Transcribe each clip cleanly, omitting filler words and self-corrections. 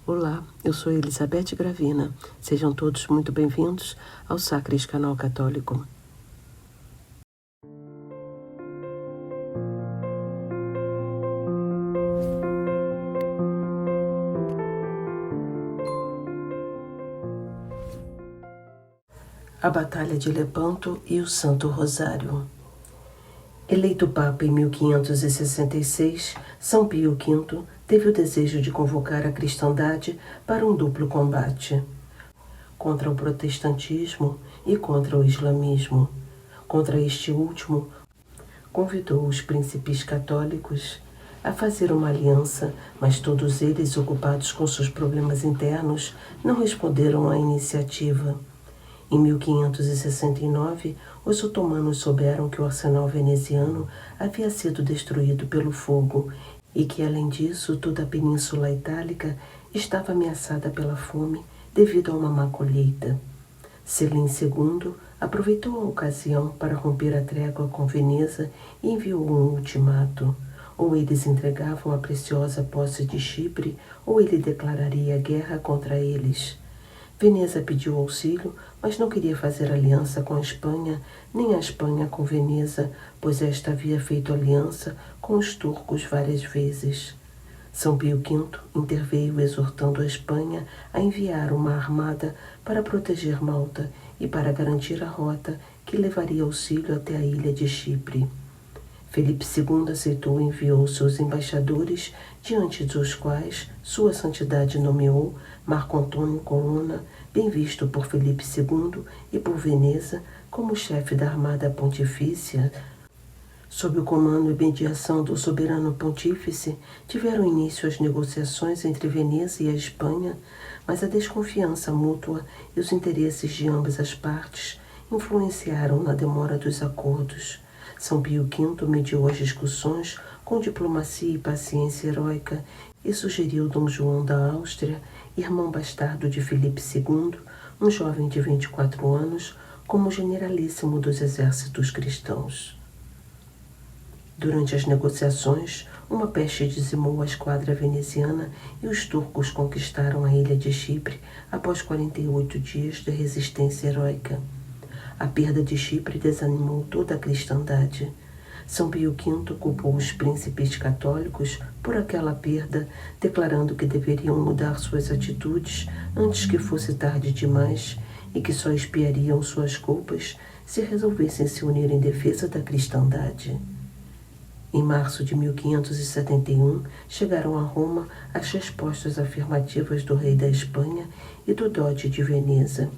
Olá, eu sou Elizabeth Gravina. Sejam todos muito bem-vindos ao Sacris Canal Católico. A Batalha de Lepanto e o Santo Rosário. Eleito Papa em 1566, São Pio V teve o desejo de convocar a cristandade para um duplo combate, contra o protestantismo e contra o islamismo. Contra este último, convidou os príncipes católicos a fazer uma aliança, mas todos eles, ocupados com seus problemas internos, não responderam à iniciativa. Em 1569, os otomanos souberam que o arsenal veneziano havia sido destruído pelo fogo e que, além disso, toda a Península Itálica estava ameaçada pela fome devido a uma má colheita. Selim II aproveitou a ocasião para romper a trégua com Veneza e enviou um ultimato. Ou eles entregavam a preciosa posse de Chipre, ou ele declararia guerra contra eles. Veneza pediu auxílio, mas não queria fazer aliança com a Espanha, nem a Espanha com Veneza, pois esta havia feito aliança com os turcos várias vezes. São Pio V interveio exortando a Espanha a enviar uma armada para proteger Malta e para garantir a rota que levaria auxílio até a ilha de Chipre. Felipe II aceitou e enviou seus embaixadores, diante dos quais Sua Santidade nomeou Marco Antônio Colonna, bem visto por Felipe II e por Veneza, como chefe da Armada Pontifícia. Sob o comando e mediação do soberano pontífice, tiveram início as negociações entre Veneza e a Espanha, mas a desconfiança mútua e os interesses de ambas as partes influenciaram na demora dos acordos. São Pio V mediou as discussões com diplomacia e paciência heróica e sugeriu Dom João da Áustria, irmão bastardo de Felipe II, um jovem de 24 anos, como generalíssimo dos exércitos cristãos. Durante as negociações, uma peste dizimou a esquadra veneziana e os turcos conquistaram a ilha de Chipre após 48 dias de resistência heróica. A perda de Chipre desanimou toda a cristandade. São Pio V culpou os príncipes católicos por aquela perda, declarando que deveriam mudar suas atitudes antes que fosse tarde demais e que só expiariam suas culpas se resolvessem se unir em defesa da cristandade. Em março de 1571, chegaram a Roma as respostas afirmativas do rei da Espanha e do doge de Veneza.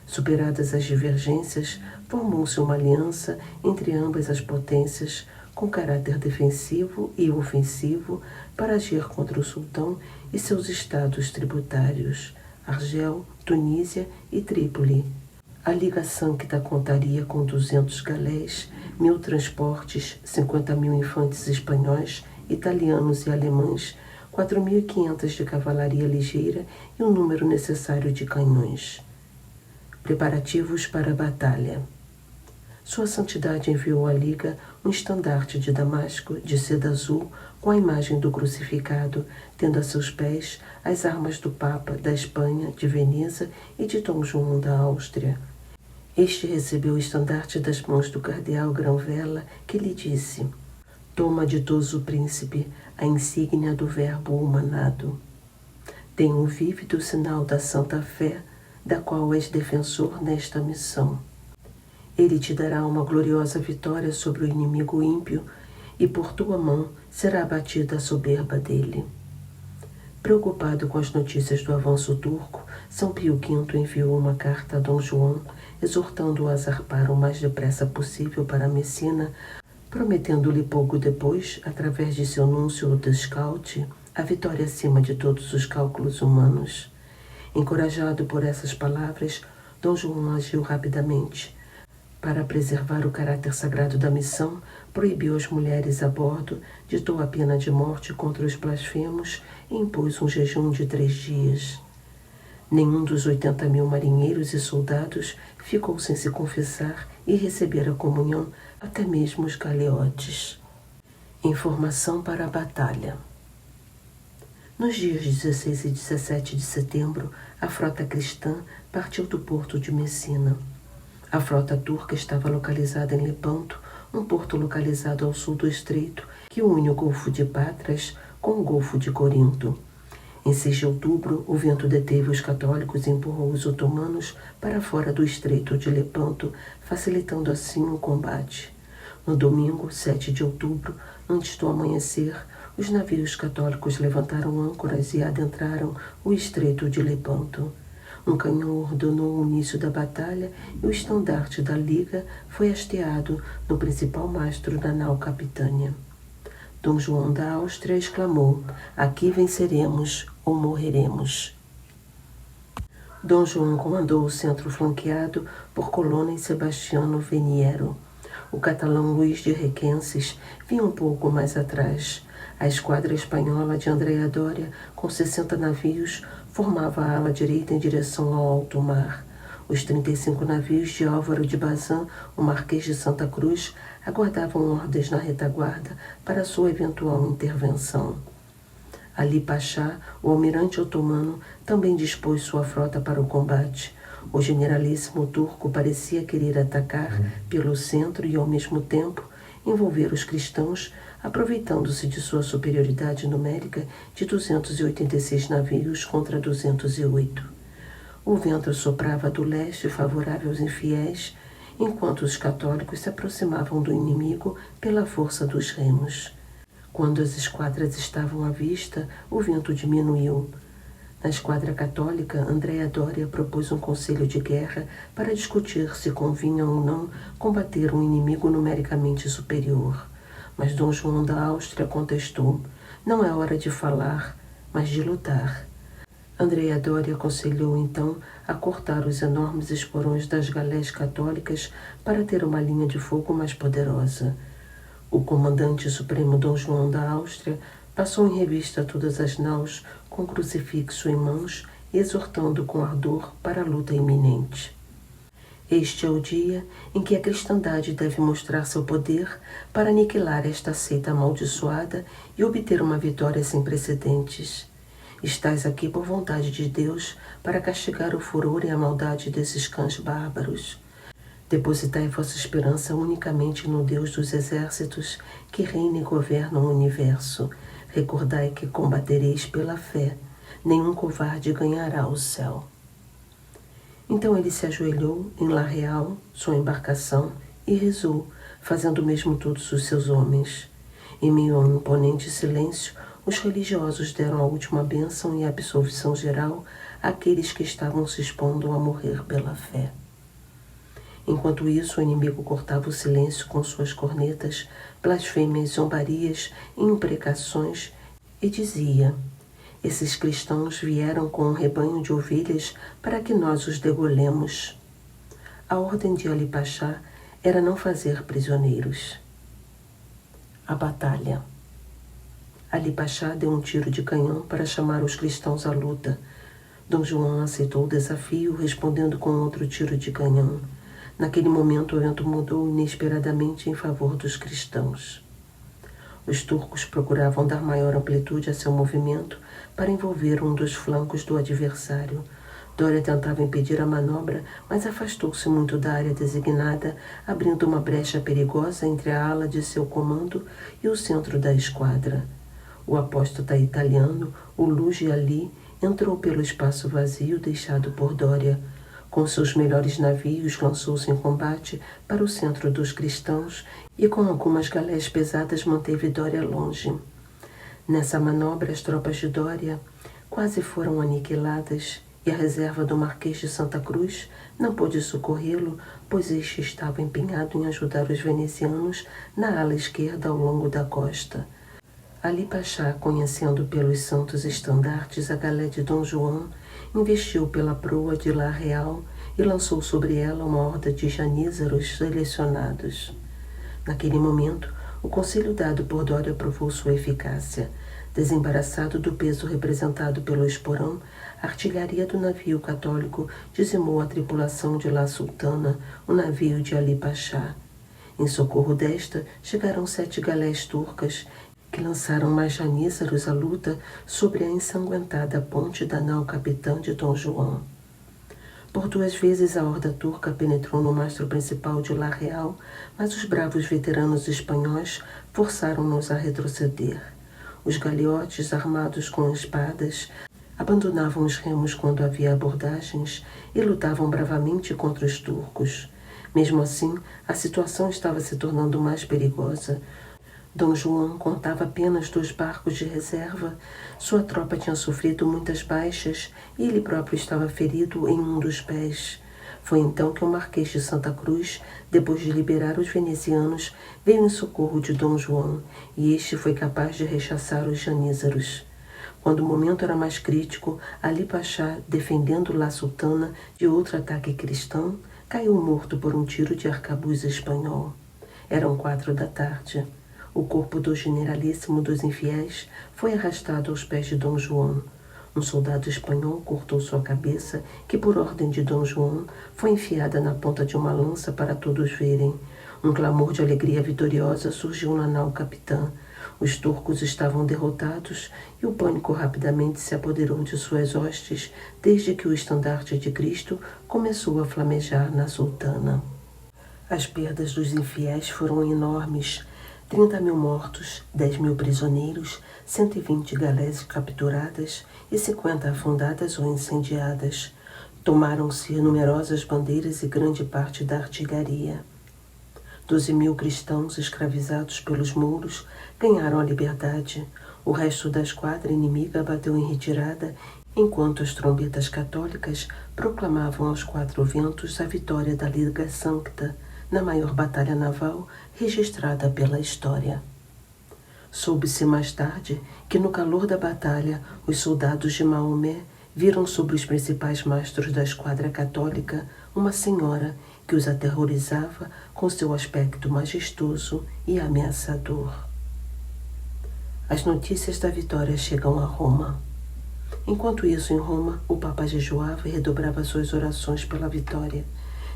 Superadas as divergências, formou-se uma aliança entre ambas as potências, com caráter defensivo e ofensivo, para agir contra o sultão e seus estados tributários, Argel, Tunísia e Trípoli. A Liga Sancta contaria com 200 galés, 1.000 transportes, 50.000 infantes espanhóis, italianos e alemães, 4.500 de cavalaria ligeira e o número necessário de canhões. Preparativos para a batalha. Sua Santidade enviou à Liga um estandarte de Damasco, de seda azul, com a imagem do crucificado, tendo a seus pés as armas do Papa, da Espanha, de Veneza e de Dom João da Áustria. Este recebeu o estandarte das mãos do cardeal Granvella, que lhe disse: "Toma, ditoso príncipe, a insígnia do verbo humanado. Tem um vívido sinal da santa fé, da qual és defensor nesta missão. Ele te dará uma gloriosa vitória sobre o inimigo ímpio, e por tua mão será abatida a soberba dele." Preocupado com as notícias do avanço turco, São Pio V enviou uma carta a Dom João, exortando-o a zarpar o mais depressa possível para Messina, prometendo-lhe pouco depois, através de seu núncio Descalte, a vitória acima de todos os cálculos humanos. Encorajado por essas palavras, Dom João agiu rapidamente. Para preservar o caráter sagrado da missão, proibiu as mulheres a bordo, ditou a pena de morte contra os blasfemos e impôs um jejum de 3 dias. Nenhum dos 80.000 marinheiros e soldados ficou sem se confessar e receber a comunhão, até mesmo os galeotes. Informação para a batalha. Nos dias 16 e 17 de setembro, a frota cristã partiu do porto de Messina. A frota turca estava localizada em Lepanto, um porto localizado ao sul do estreito que une o Golfo de Patras com o Golfo de Corinto. Em 6 de outubro, o vento deteve os católicos e empurrou os otomanos para fora do estreito de Lepanto, facilitando assim o combate. No domingo, 7 de outubro, antes do amanhecer, os navios católicos levantaram âncoras e adentraram o estreito de Lepanto. Um canhão ordenou o início da batalha e o estandarte da Liga foi hasteado no principal mastro da nau Capitânia. Dom João da Áustria exclamou: "Aqui venceremos ou morreremos." Dom João comandou o centro flanqueado por Colonna e Sebastiano Veniero. O catalão Luís de Requenses vinha um pouco mais atrás. A esquadra espanhola de Andrea Doria, com 60 navios, formava a ala direita em direção ao alto mar. Os 35 navios de Álvaro de Bazan, o Marquês de Santa Cruz, aguardavam ordens na retaguarda para sua eventual intervenção. Ali Pachá, o almirante otomano, também dispôs sua frota para o combate. O generalíssimo turco parecia querer atacar pelo centro e, ao mesmo tempo, envolver os cristãos, aproveitando-se de sua superioridade numérica de 286 navios contra 208. O vento soprava do leste favorável aos infiéis, enquanto os católicos se aproximavam do inimigo pela força dos remos. Quando as esquadras estavam à vista, o vento diminuiu. Na esquadra católica, Andrea Doria propôs um conselho de guerra para discutir se convinha ou não combater um inimigo numericamente superior. Mas Dom João da Áustria contestou: "Não é hora de falar, mas de lutar." Andrea Doria aconselhou então a cortar os enormes esporões das galés católicas para ter uma linha de fogo mais poderosa. O comandante supremo Dom João da Áustria passou em revista todas as naus com crucifixo em mãos, exortando com ardor para a luta iminente. Este é o dia em que a cristandade deve mostrar seu poder para aniquilar esta seita amaldiçoada e obter uma vitória sem precedentes. Estais aqui por vontade de Deus para castigar o furor e a maldade desses cães bárbaros. Depositai vossa esperança unicamente no Deus dos exércitos que reina e governa o universo. Recordai que combatereis pela fé. Nenhum covarde ganhará o céu. Então ele se ajoelhou em La Real, sua embarcação, e rezou, fazendo o mesmo todos os seus homens. Em meio a um imponente silêncio, os religiosos deram a última bênção e a absolvição geral àqueles que estavam se expondo a morrer pela fé. Enquanto isso, o inimigo cortava o silêncio com suas cornetas, blasfêmias, zombarias e imprecações, e dizia: "Esses cristãos vieram com um rebanho de ovelhas para que nós os degolemos." A ordem de Ali Pachá era não fazer prisioneiros. A batalha. Ali Pachá deu um tiro de canhão para chamar os cristãos à luta. Dom João aceitou o desafio, respondendo com outro tiro de canhão. Naquele momento, o vento mudou inesperadamente em favor dos cristãos. Os turcos procuravam dar maior amplitude a seu movimento para envolver um dos flancos do adversário. Doria tentava impedir a manobra, mas afastou-se muito da área designada, abrindo uma brecha perigosa entre a ala de seu comando e o centro da esquadra. O apóstata italiano, o Luigi Ali, entrou pelo espaço vazio deixado por Doria. Com seus melhores navios, lançou-se em combate para o centro dos cristãos e com algumas galés pesadas manteve Doria longe. Nessa manobra, as tropas de Doria quase foram aniquiladas e a reserva do Marquês de Santa Cruz não pôde socorrê-lo, pois este estava empenhado em ajudar os venezianos na ala esquerda ao longo da costa. Ali Pachá, conhecendo pelos santos estandartes a galé de Dom João, investiu pela proa de La Real e lançou sobre ela uma horda de janízaros selecionados. Naquele momento, o conselho dado por Doria provou sua eficácia. Desembaraçado do peso representado pelo esporão, a artilharia do navio católico dizimou a tripulação de La Sultana, o navio de Ali Pachá. Em socorro desta, chegaram 7 galés turcas, que lançaram mais janízaros à luta sobre a ensanguentada ponte da nau Capitã de Dom João. Por 2 vezes a horda turca penetrou no mastro principal de La Real, mas os bravos veteranos espanhóis forçaram-nos a retroceder. Os galeotes, armados com espadas, abandonavam os remos quando havia abordagens e lutavam bravamente contra os turcos. Mesmo assim, a situação estava se tornando mais perigosa. Dom João contava apenas 2 barcos de reserva, sua tropa tinha sofrido muitas baixas e ele próprio estava ferido em um dos pés. Foi então que o Marquês de Santa Cruz, depois de liberar os venezianos, veio em socorro de Dom João, e este foi capaz de rechaçar os janízaros. Quando o momento era mais crítico, Ali Pachá, defendendo La Sultana de outro ataque cristão, caiu morto por um tiro de arcabuz espanhol. Eram 4 da tarde. O corpo do generalíssimo dos infiéis foi arrastado aos pés de Dom João. Um soldado espanhol cortou sua cabeça, que por ordem de Dom João foi enfiada na ponta de uma lança para todos verem. Um clamor de alegria vitoriosa surgiu na nau Capitã. Os turcos estavam derrotados e o pânico rapidamente se apoderou de suas hostes desde que o estandarte de Cristo começou a flamejar na Sultana. As perdas dos infiéis foram enormes. 30.000 mortos, 10.000 prisioneiros, 120 galés capturadas e 50 afundadas ou incendiadas. Tomaram-se numerosas bandeiras e grande parte da artilharia. 12.000 cristãos escravizados pelos mouros ganharam a liberdade. O resto da esquadra inimiga bateu em retirada, enquanto as trombetas católicas proclamavam aos 4 ventos a vitória da Liga Sancta, na maior batalha naval registrada pela história. Soube-se mais tarde que, no calor da batalha, os soldados de Maomé viram sobre os principais mastros da esquadra católica uma senhora que os aterrorizava com seu aspecto majestoso e ameaçador. As notícias da vitória chegam a Roma. Enquanto isso, em Roma, o Papa jejuava e redobrava suas orações pela vitória,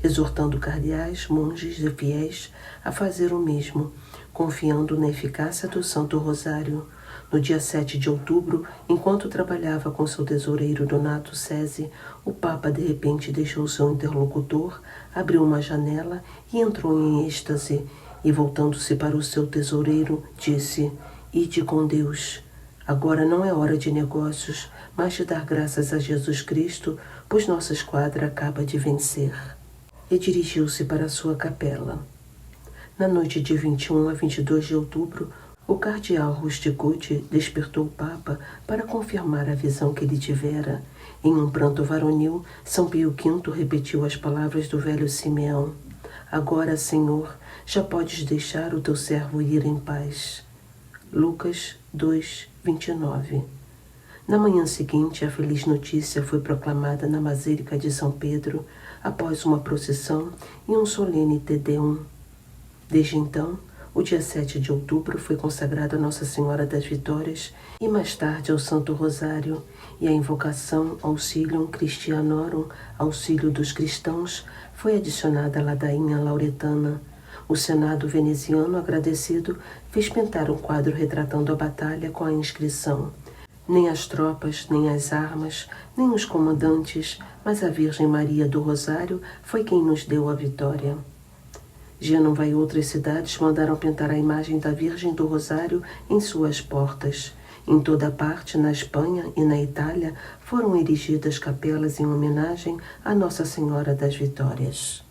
exortando cardeais, monges e fiéis a fazer o mesmo, confiando na eficácia do Santo Rosário. No dia 7 de outubro, enquanto trabalhava com seu tesoureiro Donato Cesi, o Papa de repente deixou seu interlocutor, abriu uma janela e entrou em êxtase, e voltando-se para o seu tesoureiro, disse: "Ide com Deus. Agora não é hora de negócios, mas de dar graças a Jesus Cristo, pois nossa esquadra acaba de vencer." E dirigiu-se para sua capela. Na noite de 21 a 22 de outubro, o cardeal Rusticucci despertou o Papa para confirmar a visão que ele tivera. Em um pranto varonil, São Pio V repetiu as palavras do velho Simeão: "Agora, Senhor, já podes deixar o teu servo ir em paz." Lucas 2, 29. Na manhã seguinte, a feliz notícia foi proclamada na Basílica de São Pedro, após uma procissão e um solene Te Deum. Desde então, o dia 7 de outubro foi consagrado a Nossa Senhora das Vitórias e mais tarde ao Santo Rosário, e a invocação Auxilium Christianorum, auxílio dos cristãos, foi adicionada à ladainha lauretana. O Senado veneziano, agradecido, fez pintar um quadro retratando a batalha com a inscrição: "Nem as tropas, nem as armas, nem os comandantes, mas a Virgem Maria do Rosário foi quem nos deu a vitória." Gênova e outras cidades mandaram pintar a imagem da Virgem do Rosário em suas portas. Em toda parte, na Espanha e na Itália, foram erigidas capelas em homenagem a Nossa Senhora das Vitórias.